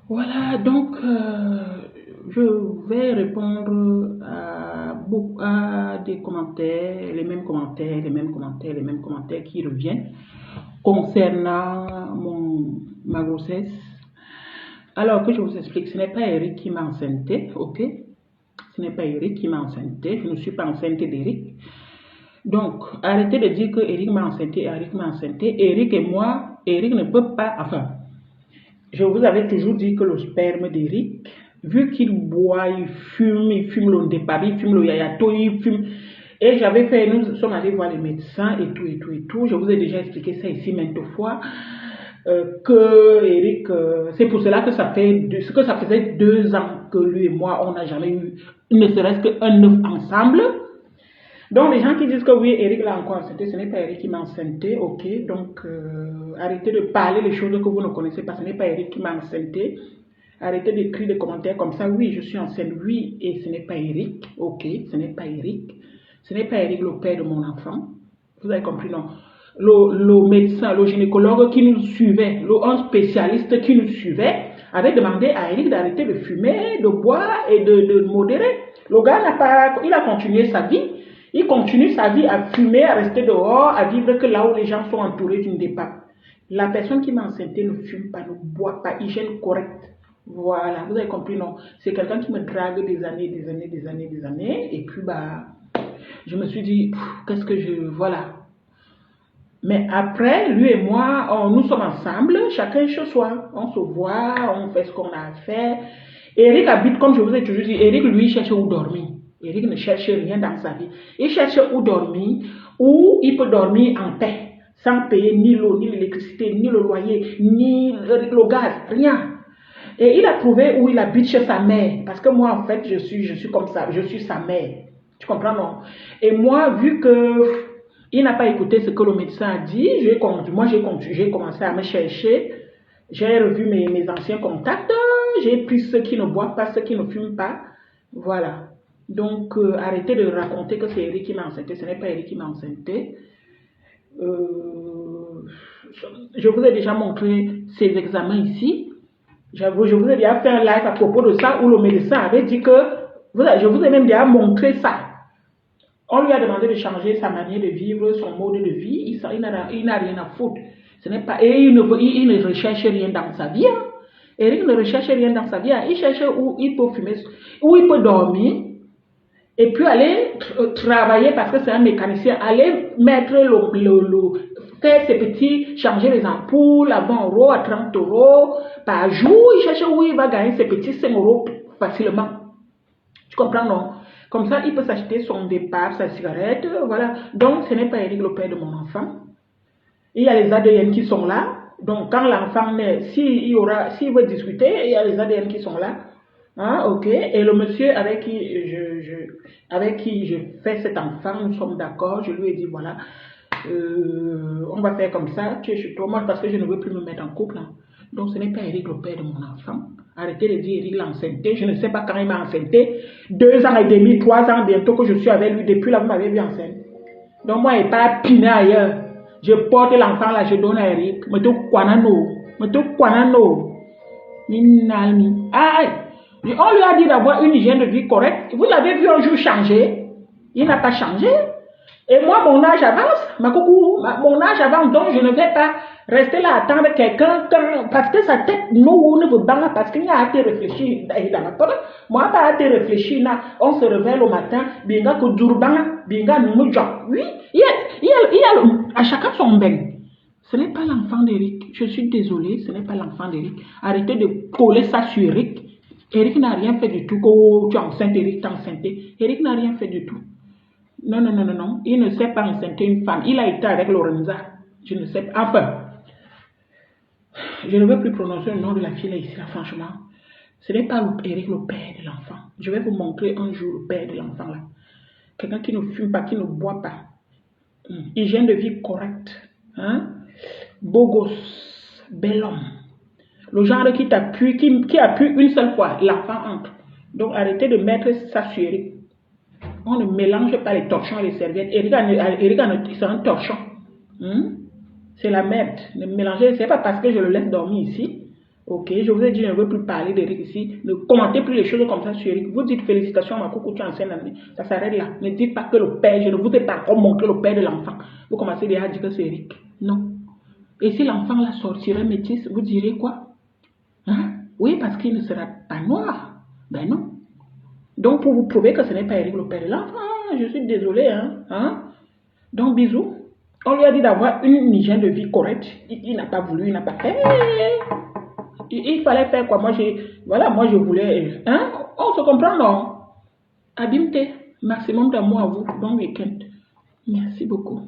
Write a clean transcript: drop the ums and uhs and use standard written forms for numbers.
Voilà, donc je vais répondre à des commentaires, les mêmes commentaires, les mêmes commentaires, les mêmes commentaires qui reviennent concernant ma grossesse. Alors que je vous explique, ce n'est pas Eric qui m'a enceinté, ok? Ce n'est pas Eric qui m'a enceinté, je ne suis pas enceinte d'Eric. Donc, arrêtez de dire que Eric m'a enceinté, Eric m'a enceinté. Eric et moi, Eric ne peut pas, enfin, je vous avais toujours dit que le sperme d'Eric, vu qu'il boit, il fume le départ, il fume le yayato, il fume. Et j'avais fait, nous sommes allés voir les médecins et tout, et tout, et tout. Je vous ai déjà expliqué ça ici maintes fois. Que Eric, c'est pour cela que ça faisait 2 ans que lui et moi, on n'a jamais eu, ne serait-ce qu'un œuf ensemble. Donc, les gens qui disent que oui, Eric l'a encore enceinté, ce n'est pas Eric qui m'a enceinté, ok. Donc, arrêtez de parler les choses que vous ne connaissez pas, ce n'est pas Eric qui m'a enceinté. Arrêtez d'écrire des commentaires comme ça, oui, je suis enceinte, oui, et ce n'est pas Eric, ok, ce n'est pas Eric. Ce n'est pas Eric le père de mon enfant. Vous avez compris, non? Le médecin, le gynécologue qui nous suivait, un spécialiste qui nous suivait, avait demandé à Eric d'arrêter de fumer, de boire et de modérer. Le gars n'a pas, il a continué sa vie. Il continue sa vie à fumer, à rester dehors, à vivre que là où les gens sont entourés d'une départ. La personne qui m'a enceinté ne fume pas, ne boit pas, hygiène correcte. Voilà, vous avez compris, non? C'est quelqu'un qui me drague des années, des années, des années, des années. Et puis, bah, je me suis dit, qu'est-ce que je... Voilà. Mais après, lui et moi, nous sommes ensemble, chacun chez soi. On se voit, on fait ce qu'on a à faire. Eric habite, comme je vous ai toujours dit, Eric, lui, cherche où dormir. Eric ne cherche rien dans sa vie. Il cherche où dormir, où il peut dormir en paix, sans payer ni l'eau, ni l'électricité, ni le loyer, ni le gaz, rien. Et il a trouvé où il habite chez sa mère. Parce que moi, en fait, je suis comme ça, je suis sa mère. Tu comprends, non? Et moi, vu que il n'a pas écouté ce que le médecin a dit, j'ai commencé à me chercher. J'ai revu mes anciens contacts. J'ai pris ceux qui ne boivent pas, ceux qui ne fument pas. Voilà. Donc, arrêtez de raconter que c'est Eric qui m'a enceinté. Ce n'est pas Eric qui m'a enceinté. Euh, je vous ai déjà montré ces examens ici. Je vous ai déjà fait un live à propos de ça où le médecin avait dit que, je vous ai même déjà montré ça. On lui a demandé de changer sa manière de vivre, son mode de vie. Il n'a rien à foutre. Ce n'est pas, et il ne recherche rien dans sa vie. Hein. Eric ne recherche rien dans sa vie. Hein. Il cherche où il peut fumer, où il peut dormir. Et puis aller travailler parce que c'est un mécanicien. Aller mettre faire ses petits, changer les ampoules à 20 euros, à 30 euros par jour. Il cherche où il va gagner ses petits 5 euros facilement. Tu comprends, non? Comme ça, il peut s'acheter son départ, sa cigarette, voilà. Donc, ce n'est pas Eric le père de mon enfant. Il y a les ADN qui sont là. Donc, quand l'enfant naît, s'il veut discuter, il y a les ADN qui sont là. Hein, ok. Et le monsieur avec qui je fais cet enfant, nous sommes d'accord. Je lui ai dit, voilà, on va faire comme ça. Tu es chez toi. Moi, parce que je ne veux plus me mettre en couple. Hein. Donc, ce n'est pas Eric le père de mon enfant. Arrêtez de dire Eric l'a enceinté. Je ne sais pas quand il m'a enceinté. 2 ans et demi, 3 ans bientôt que je suis avec lui. Depuis là, vous m'avez vu enceinte. Donc, moi, il n'est pas piné ailleurs. Je porte l'enfant là, je donne à Eric. Me te kwanano. Me te kwanano. Ninalmi. Aïe. On lui a dit d'avoir une hygiène de vie correcte. Vous l'avez vu un jour changer. Il n'a pas changé. Et moi, mon âge avance, mon âge avance, donc je ne vais pas rester là à attendre quelqu'un parce que sa tête ne veut pas, parce qu'il a été réfléchi dans la tête. Moi, pas été réfléchi, on se réveille le matin, binga ko durban, binga nous oui, il y a à chacun son bain. Ce n'est pas l'enfant d'Eric. Je suis désolée, ce n'est pas l'enfant d'Eric. Arrêtez de coller ça sur Eric. Eric n'a rien fait du tout. Que tu es enceinte, Eric t'a enceinté. Eric n'a rien fait du tout. Non, non, non, non, non. Il ne sait pas enceinter une femme. Il a été avec Lorenza. Je ne sais pas. Enfin, je ne veux plus prononcer le nom de la fille là ici, là, franchement. Ce n'est pas Eric le père de l'enfant. Je vais vous montrer un jour le père de l'enfant là. Quelqu'un qui ne fume pas, qui ne boit pas. Hygiène de vie correcte. Hein? Beau gosse. Bel homme. Le genre qui t'appuie, qui appuie une seule fois. L'enfant entre. Donc arrêtez de mettre ça sur Eric. On ne mélange pas les torchons et les serviettes. Eric c'est un torchon. C'est la merde. Ne mélangez, c'est pas parce que je le laisse dormir ici. Ok, je vous ai dit, je ne veux plus parler d'Eric ici. Ne commentez plus les choses comme ça sur Eric. Vous dites félicitations à ma coucou, tu es en scène année. Ça s'arrête là. Ne dites pas que le père, je ne vous ai pas encore montré le père de l'enfant. Vous commencez déjà à dire que c'est Eric. Non. Et si l'enfant là sortirait métis, vous direz quoi? Hein? Oui, parce qu'il ne sera pas noir. Ben non. Donc, pour vous prouver que ce n'est pas Eric le père de l'enfant, je suis désolée. Hein? Donc, bisous. On lui a dit d'avoir une hygiène de vie correcte. Il n'a pas voulu, il n'a pas fait. Il fallait faire quoi? Moi, je voulais. Hein? On se comprend, non? Abimte. Maximum d'amour à vous. Bon week-end. Merci beaucoup.